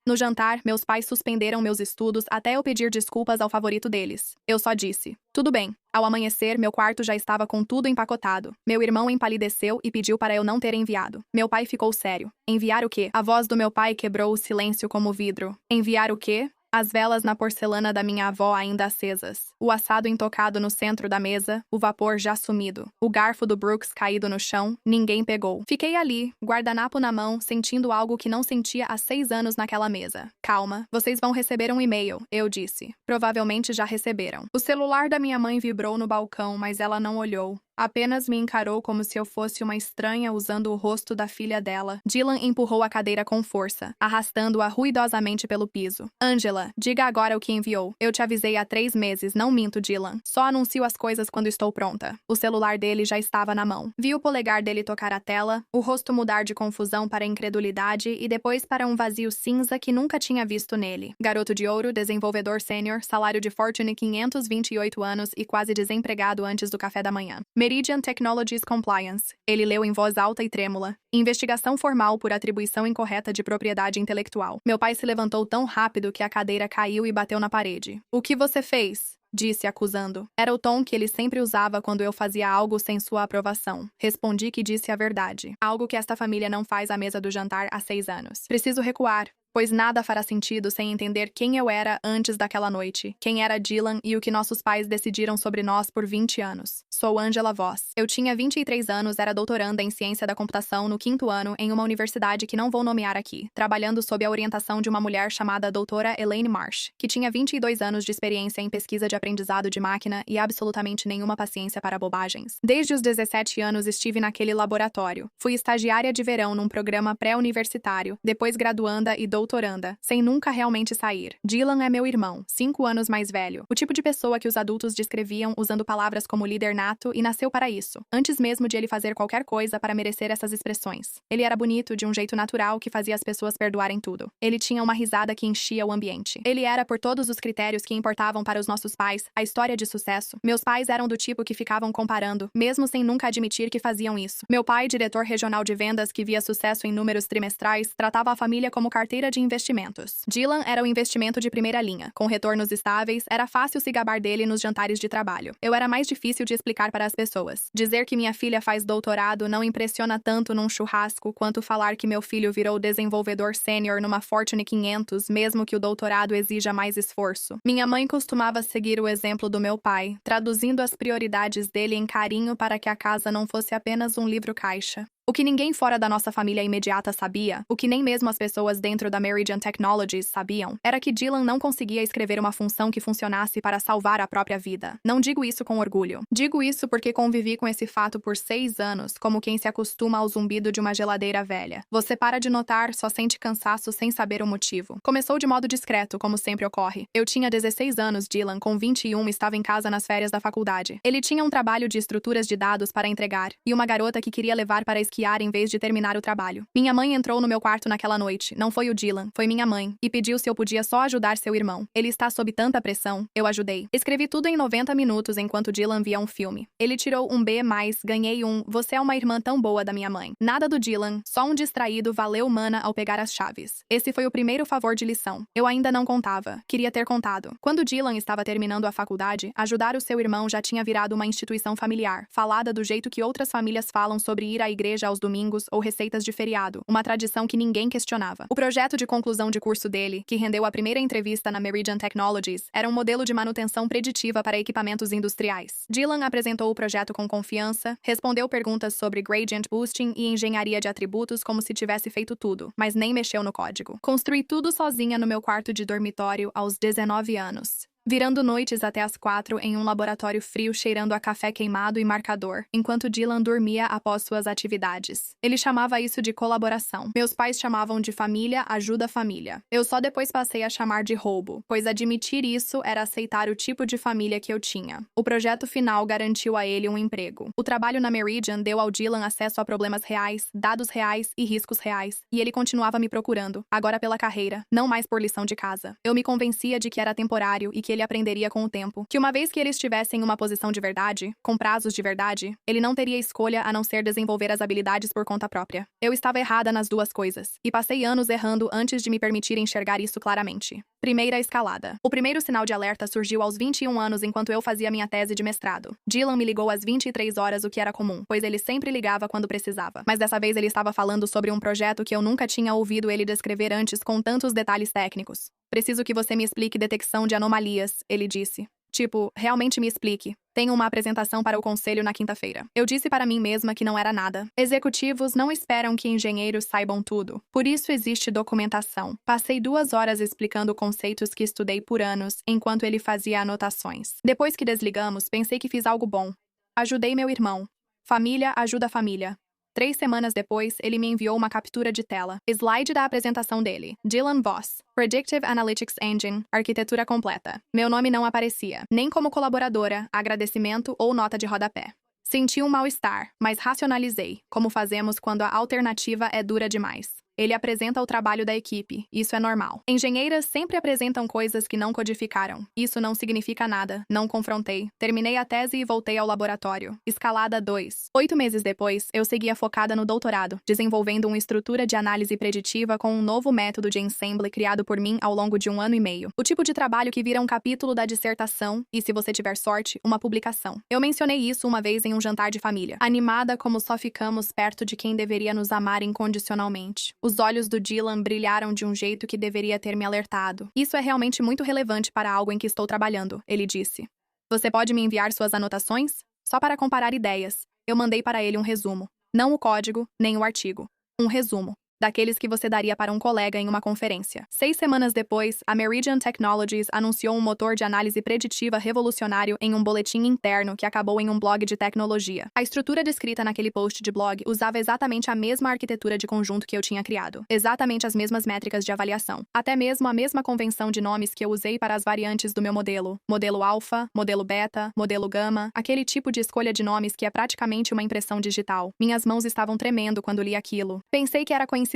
No jantar, meus pais suspenderam meus estudos até eu pedir desculpas ao favorito deles. Eu só disse: tudo bem. Ao amanhecer, meu quarto já estava com tudo empacotado. Meu irmão empalideceu e pediu para eu não ter enviado. Meu pai ficou sério. Enviar o quê? A voz do meu pai quebrou o silêncio como vidro. Enviar o quê? As velas na porcelana da minha avó ainda acesas. O assado intocado no centro da mesa, o vapor já sumido. O garfo do Brooks caído no chão, ninguém pegou. Fiquei ali, guardanapo na mão, sentindo algo que não sentia há 6 anos naquela mesa. Calma, vocês vão receber um e-mail, eu disse. Provavelmente já receberam. O celular da minha mãe vibrou no balcão, mas ela não olhou. Apenas me encarou como se eu fosse uma estranha usando o rosto da filha dela. Dylan empurrou a cadeira com força, arrastando-a ruidosamente pelo piso. Angela, diga agora o que enviou. Eu te avisei há 3 meses, não minto, Dylan. Só anuncio as coisas quando estou pronta. O celular dele já estava na mão. Vi o polegar dele tocar a tela, o rosto mudar de confusão para incredulidade e depois para um vazio cinza que nunca tinha visto nele. Garoto de ouro, desenvolvedor sênior, salário de Fortune 528 anos e quase desempregado antes do café da manhã. Meridian Technologies Compliance. Ele leu em voz alta e trêmula. Investigação formal por atribuição incorreta de propriedade intelectual. Meu pai se levantou tão rápido que a cadeira caiu e bateu na parede. O que você fez? Disse, acusando. Era o tom que ele sempre usava quando eu fazia algo sem sua aprovação. Respondi que disse a verdade. Algo que esta família não faz à mesa do jantar há 6 anos. Preciso recuar, pois nada fará sentido sem entender quem eu era antes daquela noite, quem era Dylan e o que nossos pais decidiram sobre nós por 20 anos. Sou Angela Voss. Eu tinha 23 anos, era doutoranda em ciência da computação no 5º ano em uma universidade que não vou nomear aqui, trabalhando sob a orientação de uma mulher chamada doutora Elaine Marsh, que tinha 22 anos de experiência em pesquisa de aprendizado de máquina e absolutamente nenhuma paciência para bobagens. Desde os 17 anos estive naquele laboratório. Fui estagiária de verão num programa pré-universitário, depois graduanda e doutoranda, sem nunca realmente sair. Dylan é meu irmão, 5 anos mais velho, o tipo de pessoa que os adultos descreviam usando palavras como líder nato e nasceu para isso, antes mesmo de ele fazer qualquer coisa para merecer essas expressões. Ele era bonito de um jeito natural que fazia as pessoas perdoarem tudo. Ele tinha uma risada que enchia o ambiente. Ele era, por todos os critérios que importavam para os nossos pais, a história de sucesso. Meus pais eram do tipo que ficavam comparando, mesmo sem nunca admitir que faziam isso. Meu pai, diretor regional de vendas que via sucesso em números trimestrais, tratava a família como carteira de investimentos. Dylan era um investimento de primeira linha. Com retornos estáveis, era fácil se gabar dele nos jantares de trabalho. Eu era mais difícil de explicar para as pessoas. Dizer que minha filha faz doutorado não impressiona tanto num churrasco quanto falar que meu filho virou desenvolvedor sênior numa Fortune 500, mesmo que o doutorado exija mais esforço. Minha mãe costumava seguir o exemplo do meu pai, traduzindo as prioridades dele em carinho para que a casa não fosse apenas um livro-caixa. O que ninguém fora da nossa família imediata sabia, o que nem mesmo as pessoas dentro da Meridian Technologies sabiam, era que Dylan não conseguia escrever uma função que funcionasse para salvar a própria vida. Não digo isso com orgulho. Digo isso porque convivi com esse fato por 6 anos, como quem se acostuma ao zumbido de uma geladeira velha. Você para de notar, só sente cansaço sem saber o motivo. Começou de modo discreto, como sempre ocorre. Eu tinha 16 anos, Dylan, com 21, estava em casa nas férias da faculdade. Ele tinha um trabalho de estruturas de dados para entregar, e uma garota que queria levar para esquiar em vez de terminar o trabalho. Minha mãe entrou no meu quarto naquela noite. Não foi o Dylan, foi minha mãe, e pediu se eu podia só ajudar seu irmão. Ele está sob tanta pressão. Eu ajudei. Escrevi tudo em 90 minutos enquanto Dylan via um filme. Ele tirou um B+, ganhei um, você é uma irmã tão boa da minha mãe. Nada do Dylan, só um distraído valeu mana ao pegar as chaves. Esse foi o primeiro favor de lição. Eu ainda não contava. Queria ter contado. Quando Dylan estava terminando a faculdade, ajudar o seu irmão já tinha virado uma instituição familiar, falada do jeito que outras famílias falam sobre ir à igreja aos domingos ou receitas de feriado, uma tradição que ninguém questionava. O projeto de conclusão de curso dele, que rendeu a primeira entrevista na Meridian Technologies, era um modelo de manutenção preditiva para equipamentos industriais. Dylan apresentou o projeto com confiança, respondeu perguntas sobre gradient boosting e engenharia de atributos como se tivesse feito tudo, mas nem mexeu no código. Construí tudo sozinha no meu quarto de dormitório aos 19 anos. Virando noites até as 4 em um laboratório frio cheirando a café queimado e marcador, enquanto Dylan dormia após suas atividades. Ele chamava isso de colaboração. Meus pais chamavam de família ajuda família. Eu só depois passei a chamar de roubo, pois admitir isso era aceitar o tipo de família que eu tinha. O projeto final garantiu a ele um emprego. O trabalho na Meridian deu ao Dylan acesso a problemas reais, dados reais e riscos reais, e ele continuava me procurando, agora pela carreira, não mais por lição de casa. Eu me convencia de que era temporário e que que ele aprenderia com o tempo. Que uma vez que ele estivesse em uma posição de verdade, com prazos de verdade, ele não teria escolha a não ser desenvolver as habilidades por conta própria. Eu estava errada nas duas coisas, e passei anos errando antes de me permitir enxergar isso claramente. Primeira escalada. O primeiro sinal de alerta surgiu aos 21 anos enquanto eu fazia minha tese de mestrado. Dylan me ligou às 23 horas, o que era comum, pois ele sempre ligava quando precisava. Mas dessa vez ele estava falando sobre um projeto que eu nunca tinha ouvido ele descrever antes com tantos detalhes técnicos. Preciso que você me explique detecção de anomalias, ele disse. Tipo, realmente me explique. Tenho uma apresentação para o conselho na quinta-feira. Eu disse para mim mesma que não era nada. Executivos não esperam que engenheiros saibam tudo. Por isso existe documentação. Passei 2 horas explicando conceitos que estudei por anos, enquanto ele fazia anotações. Depois que desligamos, pensei que fiz algo bom. Ajudei meu irmão. Família ajuda a família. 3 semanas depois, ele me enviou uma captura de tela. Slide da apresentação dele. Dylan Voss. Predictive Analytics Engine. Arquitetura completa. Meu nome não aparecia, nem como colaboradora, agradecimento ou nota de rodapé. Senti um mal-estar, mas racionalizei, como fazemos quando a alternativa é dura demais. Ele apresenta o trabalho da equipe, isso é normal. Engenheiras sempre apresentam coisas que não codificaram. Isso não significa nada, não confrontei. Terminei a tese e voltei ao laboratório. Escalada 2. 8 meses depois, eu seguia focada no doutorado, desenvolvendo uma estrutura de análise preditiva com um novo método de ensemble criado por mim ao longo de 1 ano e meio. O tipo de trabalho que vira um capítulo da dissertação e, se você tiver sorte, uma publicação. Eu mencionei isso uma vez em um jantar de família. Animada como só ficamos perto de quem deveria nos amar incondicionalmente. Os olhos do Dylan brilharam de um jeito que deveria ter me alertado. Isso é realmente muito relevante para algo em que estou trabalhando, ele disse. Você pode me enviar suas anotações? Só para comparar ideias. Eu mandei para ele um resumo. Não o código, nem o artigo. Um resumo. Daqueles que você daria para um colega em uma conferência. 6 semanas depois, a Meridian Technologies anunciou um motor de análise preditiva revolucionário em um boletim interno que acabou em um blog de tecnologia. A estrutura descrita naquele post de blog usava exatamente a mesma arquitetura de conjunto que eu tinha criado. Exatamente as mesmas métricas de avaliação. Até mesmo a mesma convenção de nomes que eu usei para as variantes do meu modelo. Modelo alfa, modelo beta, modelo gama, aquele tipo de escolha de nomes que é praticamente uma impressão digital. Minhas mãos estavam tremendo quando li aquilo. Pensei que era coincidência,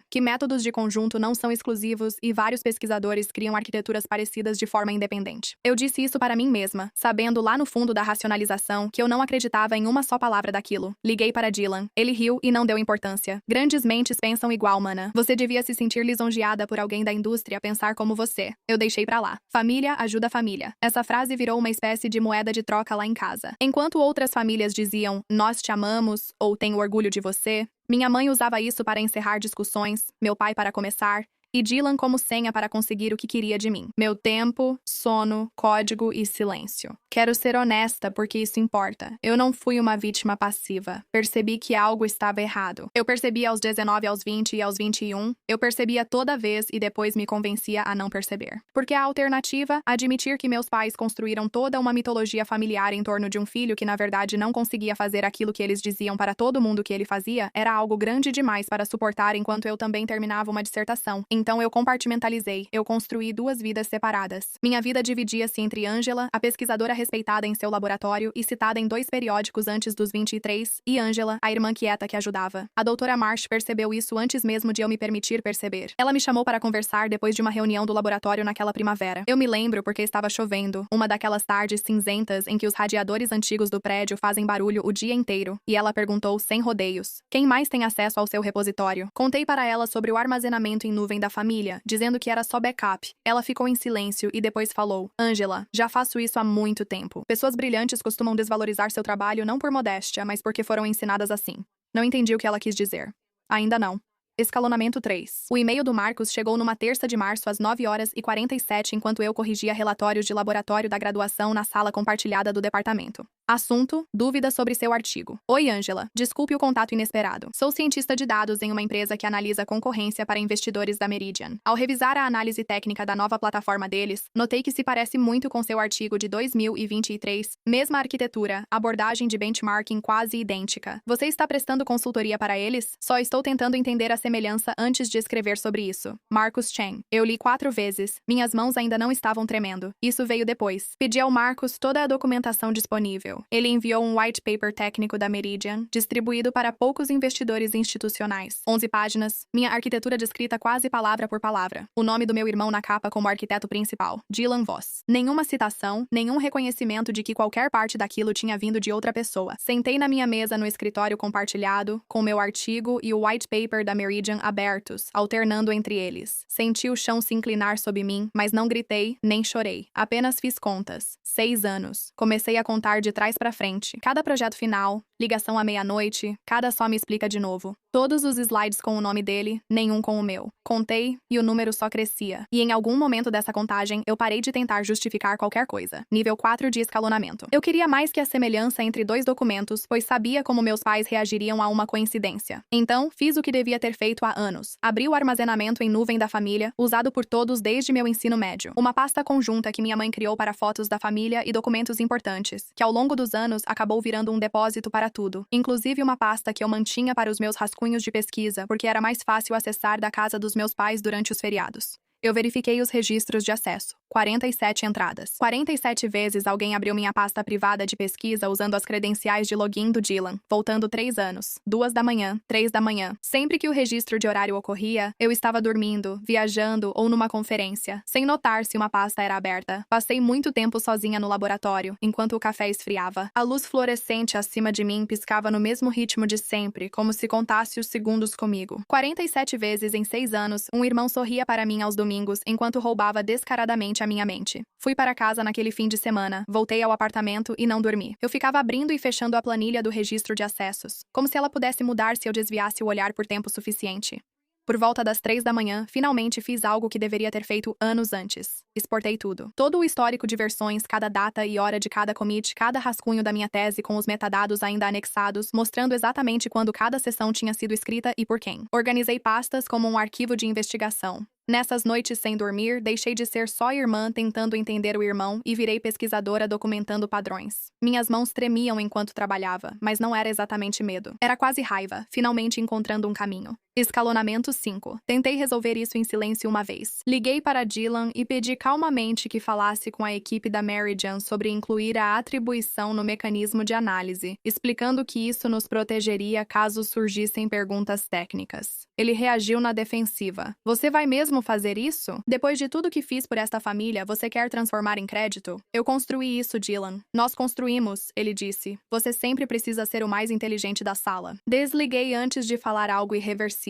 que métodos de conjunto não são exclusivos e vários pesquisadores criam arquiteturas parecidas de forma independente. Eu disse isso para mim mesma, sabendo lá no fundo da racionalização que eu não acreditava em uma só palavra daquilo. Liguei para Dylan. Ele riu e não deu importância. Grandes mentes pensam igual, mana. Você devia se sentir lisonjeada por alguém da indústria pensar como você. Eu deixei pra lá. Família ajuda a família. Essa frase virou uma espécie de moeda de troca lá em casa. Enquanto outras famílias diziam, nós te amamos, ou tenho orgulho de você, minha mãe usava isso para encerrar discussões, meu pai para começar, e Dylan como senha para conseguir o que queria de mim. Meu tempo, sono, código e silêncio. Quero ser honesta porque isso importa. Eu não fui uma vítima passiva. Percebi que algo estava errado. Eu percebia aos 19, aos 20 e aos 21. Eu percebia toda vez e depois me convencia a não perceber. Porque a alternativa, admitir que meus pais construíram toda uma mitologia familiar em torno de um filho que na verdade não conseguia fazer aquilo que eles diziam para todo mundo que ele fazia, era algo grande demais para suportar enquanto eu também terminava uma dissertação. Então eu compartimentalizei, eu construí 2 vidas separadas. Minha vida dividia-se entre Angela, a pesquisadora respeitada em seu laboratório e citada em 2 periódicos antes dos 23, e Angela, a irmã quieta que ajudava. A doutora Marsh percebeu isso antes mesmo de eu me permitir perceber. Ela me chamou para conversar depois de uma reunião do laboratório naquela primavera. Eu me lembro porque estava chovendo, uma daquelas tardes cinzentas em que os radiadores antigos do prédio fazem barulho o dia inteiro, e ela perguntou sem rodeios: quem mais tem acesso ao seu repositório? Contei para ela sobre o armazenamento em nuvem da família, dizendo que era só backup. Ela ficou em silêncio e depois falou: Angela, já faço isso há muito tempo. Pessoas brilhantes costumam desvalorizar seu trabalho não por modéstia, mas porque foram ensinadas assim. Não entendi o que ela quis dizer. Ainda não. Escalonamento 3. O e-mail do Marcos chegou numa terça de março às 9h47 enquanto eu corrigia relatórios de laboratório da graduação na sala compartilhada do departamento. Assunto: dúvidas sobre seu artigo. Oi, Angela. Desculpe o contato inesperado. Sou cientista de dados em uma empresa que analisa concorrência para investidores da Meridian. Ao revisar a análise técnica da nova plataforma deles, notei que se parece muito com seu artigo de 2023, mesma arquitetura, abordagem de benchmarking quase idêntica. Você está prestando consultoria para eles? Só estou tentando entender as semelhança antes de escrever sobre isso. Marcus Chen. Eu li 4 vezes. Minhas mãos ainda não estavam tremendo. Isso veio depois. Pedi ao Marcus toda a documentação disponível. Ele enviou um white paper técnico da Meridian, distribuído para poucos investidores institucionais. 11 páginas. Minha arquitetura descrita quase palavra por palavra. O nome do meu irmão na capa como arquiteto principal. Dylan Voss. Nenhuma citação, nenhum reconhecimento de que qualquer parte daquilo tinha vindo de outra pessoa. Sentei na minha mesa no escritório compartilhado, com meu artigo e o white paper da Meridian abertos, alternando entre eles. Senti o chão se inclinar sob mim, mas não gritei, nem chorei. Apenas fiz contas. 6 anos. Comecei a contar de trás para frente. Cada projeto final, ligação à meia-noite, cada só me explica de novo. Todos os slides com o nome dele, nenhum com o meu. Contei e o número só crescia. E em algum momento dessa contagem, eu parei de tentar justificar qualquer coisa. Nível 4 de escalonamento. Eu queria mais que a semelhança entre 2 documentos, pois sabia como meus pais reagiriam a uma coincidência. Então, fiz o que devia ter feito há anos. Abri o armazenamento em nuvem da família, usado por todos desde meu ensino médio. Uma pasta conjunta que minha mãe criou para fotos da família e documentos importantes, que ao longo dos anos acabou virando um depósito para tudo. Inclusive uma pasta que eu mantinha para os meus rascunhos de pesquisa, porque era mais fácil acessar da casa dos meus pais durante os feriados. Eu verifiquei os registros de acesso. 47 entradas. 47 vezes alguém abriu minha pasta privada de pesquisa usando as credenciais de login do Dylan, voltando 3 anos. 2 da manhã, 3 da manhã. Sempre que o registro de horário ocorria, eu estava dormindo, viajando ou numa conferência, sem notar se uma pasta era aberta. Passei muito tempo sozinha no laboratório, enquanto o café esfriava. A luz fluorescente acima de mim piscava no mesmo ritmo de sempre, como se contasse os segundos comigo. 47 vezes em 6 anos, um irmão sorria para mim aos domingos, enquanto roubava descaradamente a minha mente. Fui para casa naquele fim de semana, voltei ao apartamento e não dormi. Eu ficava abrindo e fechando a planilha do registro de acessos, como se ela pudesse mudar se eu desviasse o olhar por tempo suficiente. Por volta das 3 da manhã, finalmente fiz algo que deveria ter feito anos antes. Exportei tudo. Todo o histórico de versões, cada data e hora de cada commit, cada rascunho da minha tese com os metadados ainda anexados, mostrando exatamente quando cada sessão tinha sido escrita e por quem. Organizei pastas como um arquivo de investigação. Nessas noites sem dormir, deixei de ser só irmã tentando entender o irmão e virei pesquisadora documentando padrões. Minhas mãos tremiam enquanto trabalhava, mas não era exatamente medo. Era quase raiva, finalmente encontrando um caminho. Escalonamento 5. Tentei resolver isso em silêncio uma vez. Liguei para Dylan e pedi calmamente que falasse com a equipe da Meridian sobre incluir a atribuição no mecanismo de análise, explicando que isso nos protegeria caso surgissem perguntas técnicas. Ele reagiu na defensiva. Você vai mesmo fazer isso? Depois de tudo que fiz por esta família, você quer transformar em crédito? Eu construí isso, Dylan. Nós construímos, ele disse. Você sempre precisa ser o mais inteligente da sala. Desliguei antes de falar algo irreversível.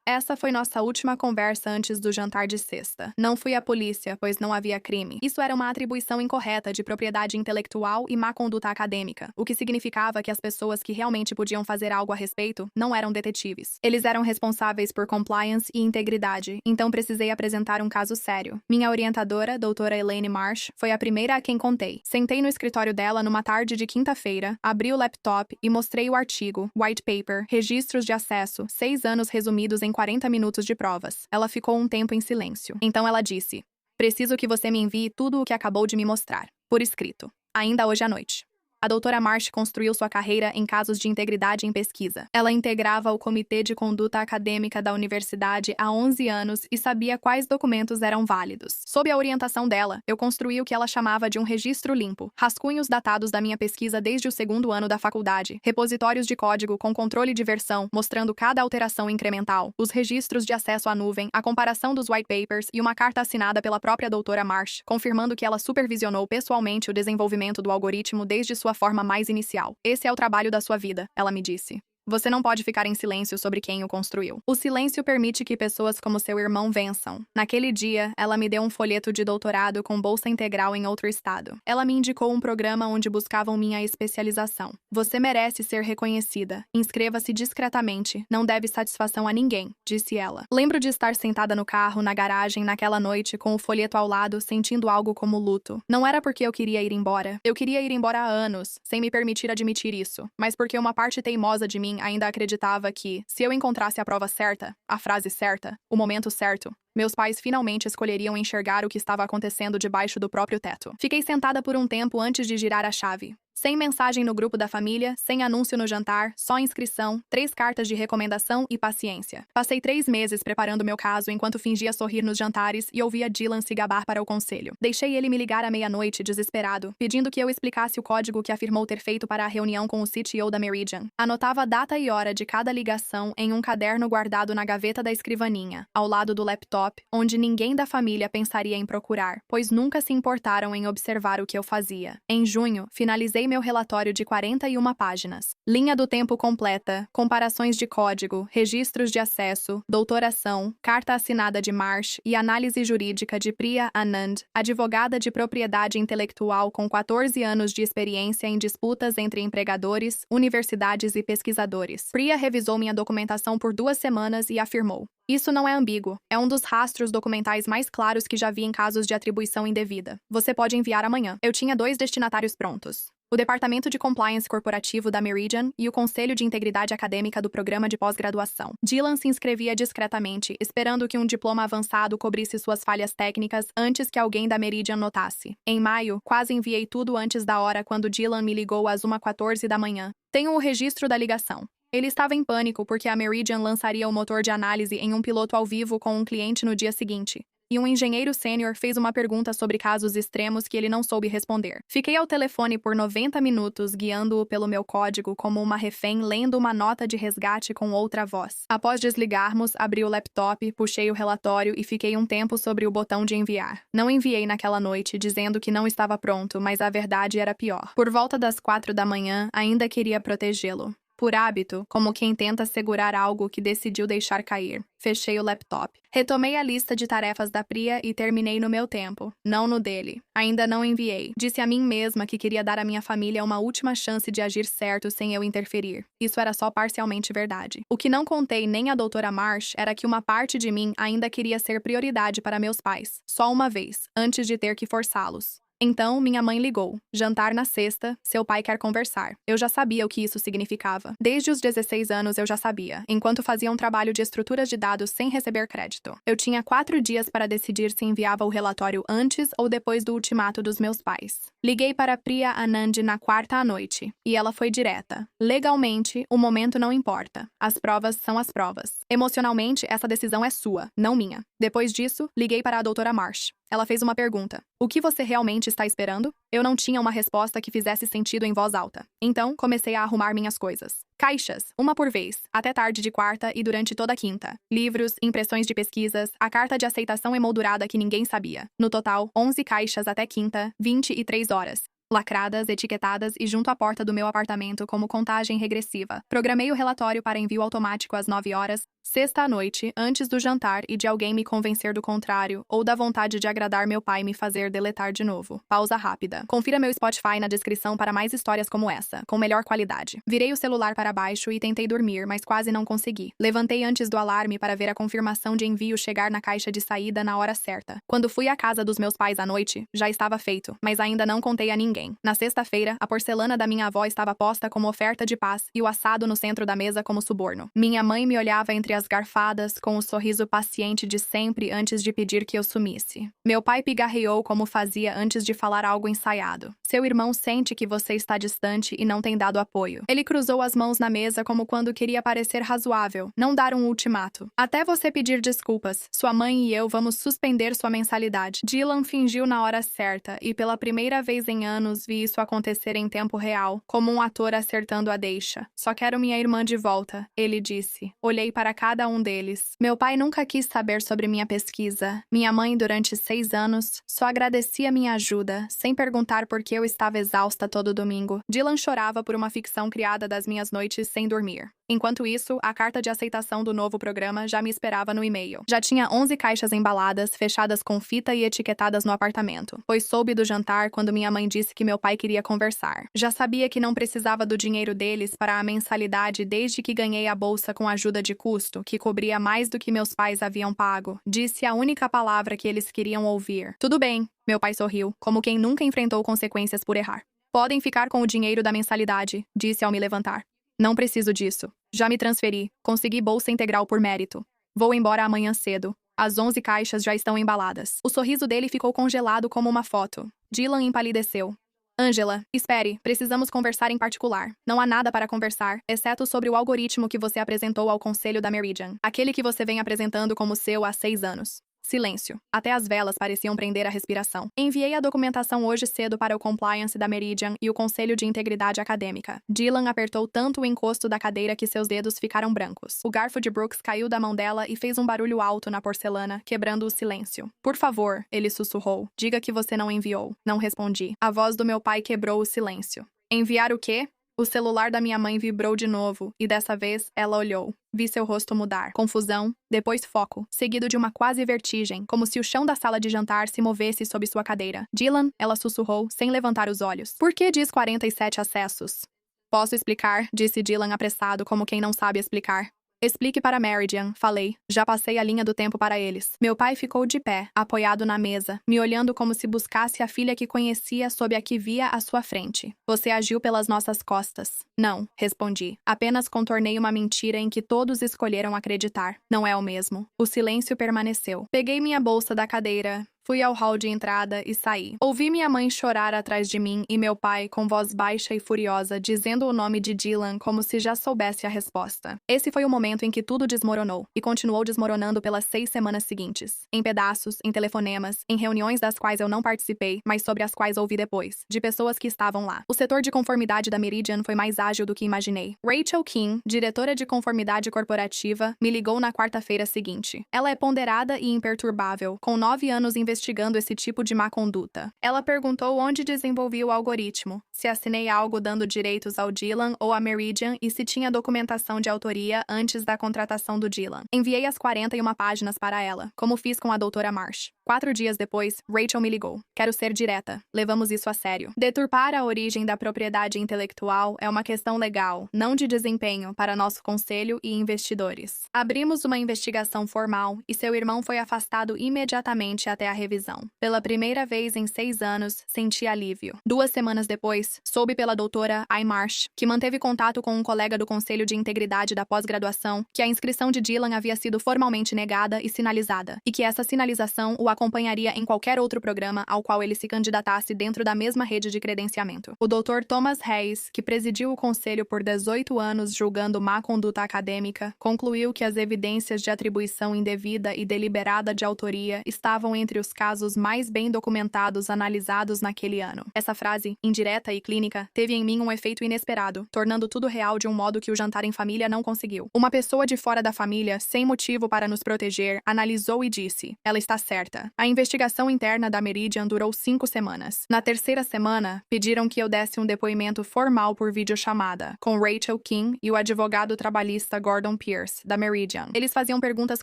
Essa foi nossa última conversa antes do jantar de sexta. Não fui à polícia, pois não havia crime. Isso era uma atribuição incorreta de propriedade intelectual e má conduta acadêmica, o que significava que as pessoas que realmente podiam fazer algo a respeito não eram detetives. Eles eram responsáveis por compliance e integridade, então precisei apresentar um caso sério. Minha orientadora, doutora Elaine Marsh, foi a primeira a quem contei. Sentei no escritório dela numa tarde de quinta-feira, abri o laptop e mostrei o artigo, white paper, registros de acesso, 6 anos resumidos em 40 minutos de provas. Ela ficou um tempo em silêncio. Então ela disse: "Preciso que você me envie tudo o que acabou de me mostrar, por escrito, ainda hoje à noite." A doutora Marsh construiu sua carreira em casos de integridade em pesquisa. Ela integrava o Comitê de Conduta Acadêmica da universidade há 11 anos e sabia quais documentos eram válidos. Sob a orientação dela, eu construí o que ela chamava de um registro limpo, rascunhos datados da minha pesquisa desde o 2º ano da faculdade, repositórios de código com controle de versão, mostrando cada alteração incremental, os registros de acesso à nuvem, a comparação dos white papers e uma carta assinada pela própria doutora Marsh, confirmando que ela supervisionou pessoalmente o desenvolvimento do algoritmo desde sua forma mais inicial. Esse é o trabalho da sua vida, ela me disse. Você não pode ficar em silêncio sobre quem o construiu. O silêncio permite que pessoas como seu irmão vençam. Naquele dia, ela me deu um folheto de doutorado com bolsa integral em outro estado. Ela me indicou um programa onde buscavam minha especialização. Você merece ser reconhecida. Inscreva-se discretamente. Não deve satisfação a ninguém, disse ela. Lembro de estar sentada no carro, na garagem, naquela noite, com o folheto ao lado, sentindo algo como luto. Não era porque eu queria ir embora. Eu queria ir embora há anos, sem me permitir admitir isso. Mas porque uma parte teimosa de mim ainda acreditava que, se eu encontrasse a prova certa, a frase certa, o momento certo, meus pais finalmente escolheriam enxergar o que estava acontecendo debaixo do próprio teto. Fiquei sentada por um tempo antes de girar a chave. Sem mensagem no grupo da família, sem anúncio no jantar, só inscrição, 3 cartas de recomendação e paciência. Passei 3 meses preparando meu caso enquanto fingia sorrir nos jantares e ouvia Dylan se gabar para o conselho. Deixei ele me ligar à meia-noite, desesperado, pedindo que eu explicasse o código que afirmou ter feito para a reunião com o CTO da Meridian. Anotava a data e hora de cada ligação em um caderno guardado na gaveta da escrivaninha, ao lado do laptop, onde ninguém da família pensaria em procurar, pois nunca se importaram em observar o que eu fazia. Em junho, finalizei meu relatório de 41 páginas. Linha do tempo completa, comparações de código, registros de acesso, doutoração, carta assinada de Marsh e análise jurídica de Priya Anand, advogada de propriedade intelectual com 14 anos de experiência em disputas entre empregadores, universidades e pesquisadores. Priya revisou minha documentação por 2 semanas e afirmou: "Isso não é ambíguo. É um dos rastros documentais mais claros que já vi em casos de atribuição indevida. Você pode enviar amanhã." Eu tinha 2 destinatários prontos: o Departamento de Compliance Corporativo da Meridian e o Conselho de Integridade Acadêmica do Programa de Pós-Graduação. Dylan se inscrevia discretamente, esperando que um diploma avançado cobrisse suas falhas técnicas antes que alguém da Meridian notasse. Em maio, quase enviei tudo antes da hora quando Dylan me ligou às 1h14 da manhã. Tenho o registro da ligação. Ele estava em pânico porque a Meridian lançaria o motor de análise em um piloto ao vivo com um cliente no dia seguinte. E um engenheiro sênior fez uma pergunta sobre casos extremos que ele não soube responder. Fiquei ao telefone por 90 minutos, guiando-o pelo meu código como uma refém lendo uma nota de resgate com outra voz. Após desligarmos, abri o laptop, puxei o relatório e fiquei um tempo sobre o botão de enviar. Não enviei naquela noite, dizendo que não estava pronto, mas a verdade era pior. Por volta das 4 da manhã, ainda queria protegê-lo. Por hábito, como quem tenta segurar algo que decidiu deixar cair. Fechei o laptop. Retomei a lista de tarefas da Priya e terminei no meu tempo, não no dele. Ainda não enviei. Disse a mim mesma que queria dar à minha família uma última chance de agir certo sem eu interferir. Isso era só parcialmente verdade. O que não contei nem à doutora Marsh era que uma parte de mim ainda queria ser prioridade para meus pais. Só uma vez, antes de ter que forçá-los. Então, minha mãe ligou. Jantar na sexta, seu pai quer conversar. Eu já sabia o que isso significava. Desde os 16 anos eu já sabia, enquanto fazia um trabalho de estruturas de dados sem receber crédito. Eu tinha 4 dias para decidir se enviava o relatório antes ou depois do ultimato dos meus pais. Liguei para Priya Anand na 4ª à noite, e ela foi direta. Legalmente, o momento não importa. As provas são as provas. Emocionalmente, essa decisão é sua, não minha. Depois disso, liguei para a doutora Marsh. Ela fez uma pergunta: "O que você realmente está esperando?" Eu não tinha uma resposta que fizesse sentido em voz alta. Então, comecei a arrumar minhas coisas. Caixas, uma por vez, até tarde de quarta e durante toda a quinta. Livros, impressões de pesquisas, a carta de aceitação emoldurada que ninguém sabia. No total, 11 caixas até quinta, 23 horas. Lacradas, etiquetadas e junto à porta do meu apartamento como contagem regressiva. Programei o relatório para envio automático às 9 horas, sexta à noite, antes do jantar e de alguém me convencer do contrário, ou da vontade de agradar meu pai e me fazer deletar de novo. Pausa rápida. Confira meu Spotify na descrição para mais histórias como essa, com melhor qualidade. Virei o celular para baixo e tentei dormir, mas quase não consegui. Levantei antes do alarme para ver a confirmação de envio chegar na caixa de saída na hora certa. Quando fui à casa dos meus pais à noite, já estava feito, mas ainda não contei a ninguém. Na sexta-feira, a porcelana da minha avó estava posta como oferta de paz e o assado no centro da mesa como suborno. Minha mãe me olhava entre as garfadas com o sorriso paciente de sempre antes de pedir que eu sumisse. Meu pai pigarreou como fazia antes de falar algo ensaiado. Seu irmão sente que você está distante e não tem dado apoio. Ele cruzou as mãos na mesa como quando queria parecer razoável, não dar um ultimato. Até você pedir desculpas, sua mãe e eu vamos suspender sua mensalidade. Dylan fingiu na hora certa e pela primeira vez em anos vi isso acontecer em tempo real, como um ator acertando a deixa. Só quero minha irmã de volta, ele disse. Olhei para cada um deles. Meu pai nunca quis saber sobre minha pesquisa. Minha mãe, durante 6 anos, só agradecia minha ajuda, sem perguntar por que eu estava exausta todo domingo. Dylan chorava por uma ficção criada das minhas noites sem dormir. Enquanto isso, a carta de aceitação do novo programa já me esperava no e-mail. Já tinha 11 caixas embaladas, fechadas com fita e etiquetadas no apartamento, pois soube do jantar quando minha mãe disse que meu pai queria conversar. Já sabia que não precisava do dinheiro deles para a mensalidade desde que ganhei a bolsa com ajuda de custo, que cobria mais do que meus pais haviam pago. Disse a única palavra que eles queriam ouvir. Tudo bem, meu pai sorriu, como quem nunca enfrentou consequências por errar. Podem ficar com o dinheiro da mensalidade, disse ao me levantar. Não preciso disso. Já me transferi. Consegui bolsa integral por mérito. Vou embora amanhã cedo. As 11 caixas já estão embaladas. O sorriso dele ficou congelado como uma foto. Dylan empalideceu. Angela, espere, precisamos conversar em particular. Não há nada para conversar, exceto sobre o algoritmo que você apresentou ao conselho da Meridian. Aquele que você vem apresentando como seu há 6 anos. Silêncio. Até as velas pareciam prender a respiração. Enviei a documentação hoje cedo para o compliance da Meridian e o Conselho de Integridade Acadêmica. Dylan apertou tanto o encosto da cadeira que seus dedos ficaram brancos. O garfo de Brooks caiu da mão dela e fez um barulho alto na porcelana, quebrando o silêncio. Por favor, ele sussurrou. Diga que você não enviou. Não respondi. A voz do meu pai quebrou o silêncio. Enviar o quê? O celular da minha mãe vibrou de novo, e dessa vez ela olhou. Vi seu rosto mudar. Confusão, depois foco, seguido de uma quase vertigem, como se o chão da sala de jantar se movesse sob sua cadeira. Dylan, ela sussurrou, sem levantar os olhos. Por que diz 47 acessos? Posso explicar, disse Dylan apressado, como quem não sabe explicar. Explique para Meridian, falei. Já passei a linha do tempo para eles. Meu pai ficou de pé, apoiado na mesa, me olhando como se buscasse a filha que conhecia sob a que via à sua frente. Você agiu pelas nossas costas. Não, respondi. Apenas contornei uma mentira em que todos escolheram acreditar. Não é o mesmo. O silêncio permaneceu. Peguei minha bolsa da cadeira. Fui ao hall de entrada e saí. Ouvi minha mãe chorar atrás de mim e meu pai, com voz baixa e furiosa, dizendo o nome de Dylan como se já soubesse a resposta. Esse foi o momento em que tudo desmoronou, e continuou desmoronando pelas 6 semanas seguintes. Em pedaços, em telefonemas, em reuniões das quais eu não participei, mas sobre as quais ouvi depois, de pessoas que estavam lá. O setor de conformidade da Meridian foi mais ágil do que imaginei. Rachel King, diretora de conformidade corporativa, me ligou na quarta-feira seguinte. Ela é ponderada e imperturbável, com 9 anos investigando esse tipo de má conduta. Ela perguntou onde desenvolvi o algoritmo, se assinei algo dando direitos ao Dylan ou à Meridian e se tinha documentação de autoria antes da contratação do Dylan. Enviei as 41 páginas para ela, como fiz com a doutora Marsh. 4 dias depois, Rachel me ligou. Quero ser direta. Levamos isso a sério. Deturpar a origem da propriedade intelectual é uma questão legal, não de desempenho, para nosso conselho e investidores. Abrimos uma investigação formal e seu irmão foi afastado imediatamente até a revisão. Pela primeira vez em 6 anos, senti alívio. 2 semanas depois, soube pela doutora I. Marsh, que manteve contato com um colega do Conselho de Integridade da pós-graduação, que a inscrição de Dylan havia sido formalmente negada e sinalizada, e que essa sinalização o acompanharia em qualquer outro programa ao qual ele se candidatasse dentro da mesma rede de credenciamento. O Dr. Thomas Hayes, que presidiu o conselho por 18 anos julgando má conduta acadêmica, concluiu que as evidências de atribuição indevida e deliberada de autoria estavam entre os casos mais bem documentados analisados naquele ano. Essa frase, indireta e clínica, teve em mim um efeito inesperado, tornando tudo real de um modo que o jantar em família não conseguiu. Uma pessoa de fora da família, sem motivo para nos proteger, analisou e disse: ela está certa. A investigação interna da Meridian durou 5 semanas. Na terceira semana, pediram que eu desse um depoimento formal por videochamada, com Rachel King e o advogado trabalhista Gordon Pierce, da Meridian. Eles faziam perguntas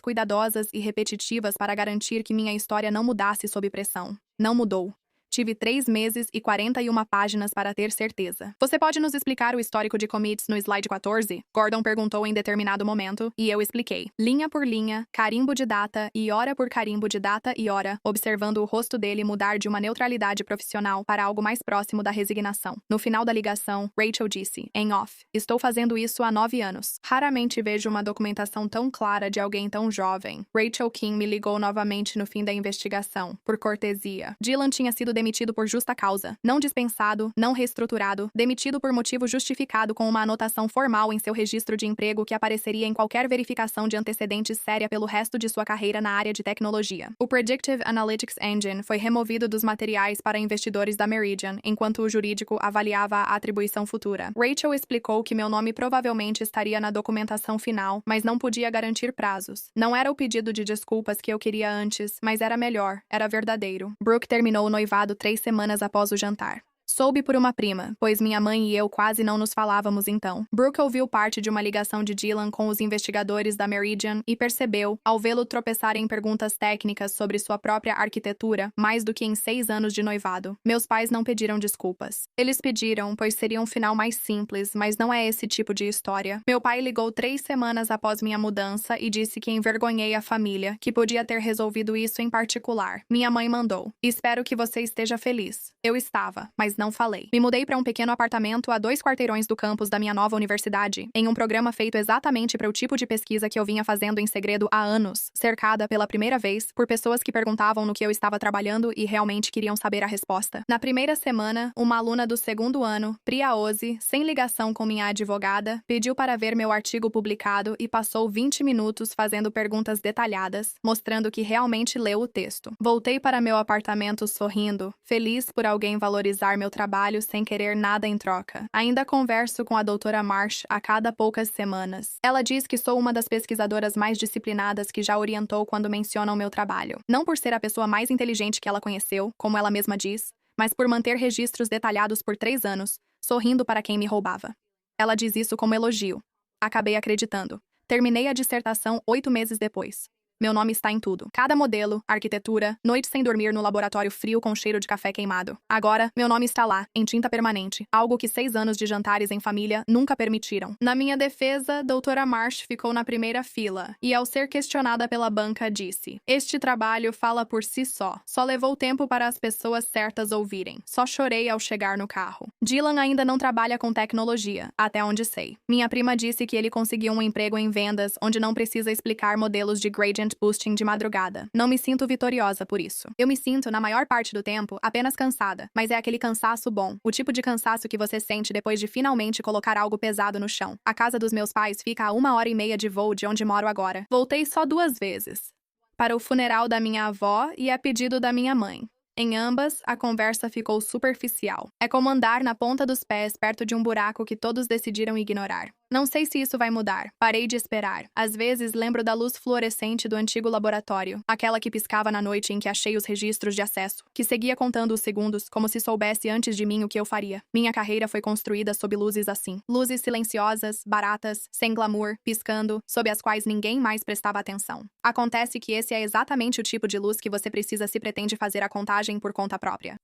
cuidadosas e repetitivas para garantir que minha história não mudasse sob pressão. Não mudou. Tive 3 meses e 41 páginas para ter certeza. Você pode nos explicar o histórico de commits no slide 14? Gordon perguntou em determinado momento, e eu expliquei. Linha por linha, carimbo de data e hora por carimbo de data e hora, observando o rosto dele mudar de uma neutralidade profissional para algo mais próximo da resignação. No final da ligação, Rachel disse, em off, estou fazendo isso há 9 anos. Raramente vejo uma documentação tão clara de alguém tão jovem. Rachel King me ligou novamente no fim da investigação, por cortesia. Dylan tinha sido demitido por justa causa, não dispensado, não reestruturado, demitido por motivo justificado com uma anotação formal em seu registro de emprego que apareceria em qualquer verificação de antecedentes séria pelo resto de sua carreira na área de tecnologia. O Predictive Analytics Engine foi removido dos materiais para investidores da Meridian, enquanto o jurídico avaliava a atribuição futura. Rachel explicou que meu nome provavelmente estaria na documentação final, mas não podia garantir prazos. Não era o pedido de desculpas que eu queria antes, mas era melhor, era verdadeiro. Brooke terminou o noivado 3 semanas após o jantar. Soube por uma prima, pois minha mãe e eu quase não nos falávamos então. Brooke ouviu parte de uma ligação de Dylan com os investigadores da Meridian e percebeu, ao vê-lo tropeçar em perguntas técnicas sobre sua própria arquitetura, mais do que em 6 anos de noivado. Meus pais não pediram desculpas. Eles pediram, pois seria um final mais simples, mas não é esse tipo de história. Meu pai ligou 3 semanas após minha mudança e disse que envergonhei a família, que podia ter resolvido isso em particular. Minha mãe mandou: espero que você esteja feliz. Eu estava, mas não falei. Me mudei para um pequeno apartamento a 2 quarteirões do campus da minha nova universidade, em um programa feito exatamente para o tipo de pesquisa que eu vinha fazendo em segredo há anos, cercada pela primeira vez por pessoas que perguntavam no que eu estava trabalhando e realmente queriam saber a resposta. Na primeira semana, uma aluna do segundo ano, Priya Ozzy, sem ligação com minha advogada, pediu para ver meu artigo publicado e passou 20 minutos fazendo perguntas detalhadas, mostrando que realmente leu o texto. Voltei para meu apartamento sorrindo, feliz por alguém valorizar meu trabalho sem querer nada em troca. Ainda converso com a doutora Marsh a cada poucas semanas. Ela diz que sou uma das pesquisadoras mais disciplinadas que já orientou quando mencionam meu trabalho. Não por ser a pessoa mais inteligente que ela conheceu, como ela mesma diz, mas por manter registros detalhados por 3 anos, sorrindo para quem me roubava. Ela diz isso como elogio. Acabei acreditando. Terminei a dissertação 8 meses depois. Meu nome está em tudo. Cada modelo, arquitetura, noite sem dormir no laboratório frio com cheiro de café queimado. Agora, meu nome está lá, em tinta permanente, algo que 6 anos de jantares em família nunca permitiram. Na minha defesa, doutora Marsh ficou na primeira fila, e ao ser questionada pela banca disse: "Este trabalho fala por si só. Só levou tempo para as pessoas certas ouvirem. Só chorei ao chegar no carro." Dylan ainda não trabalha com tecnologia, até onde sei. Minha prima disse que ele conseguiu um emprego em vendas onde não precisa explicar modelos de gradient boosting de madrugada. Não me sinto vitoriosa por isso. Eu me sinto, na maior parte do tempo, apenas cansada, mas é aquele cansaço bom, o tipo de cansaço que você sente depois de finalmente colocar algo pesado no chão. A casa dos meus pais fica a 1h30 de voo de onde moro agora. Voltei só 2 vezes. Para o funeral da minha avó e a pedido da minha mãe. Em ambas, a conversa ficou superficial. É como andar na ponta dos pés perto de um buraco que todos decidiram ignorar. Não sei se isso vai mudar. Parei de esperar. Às vezes, lembro da luz fluorescente do antigo laboratório, aquela que piscava na noite em que achei os registros de acesso, que seguia contando os segundos como se soubesse antes de mim o que eu faria. Minha carreira foi construída sob luzes assim. Luzes silenciosas, baratas, sem glamour, piscando, sob as quais ninguém mais prestava atenção. Acontece que esse é exatamente o tipo de luz que você precisa se pretende fazer a contagem por conta própria.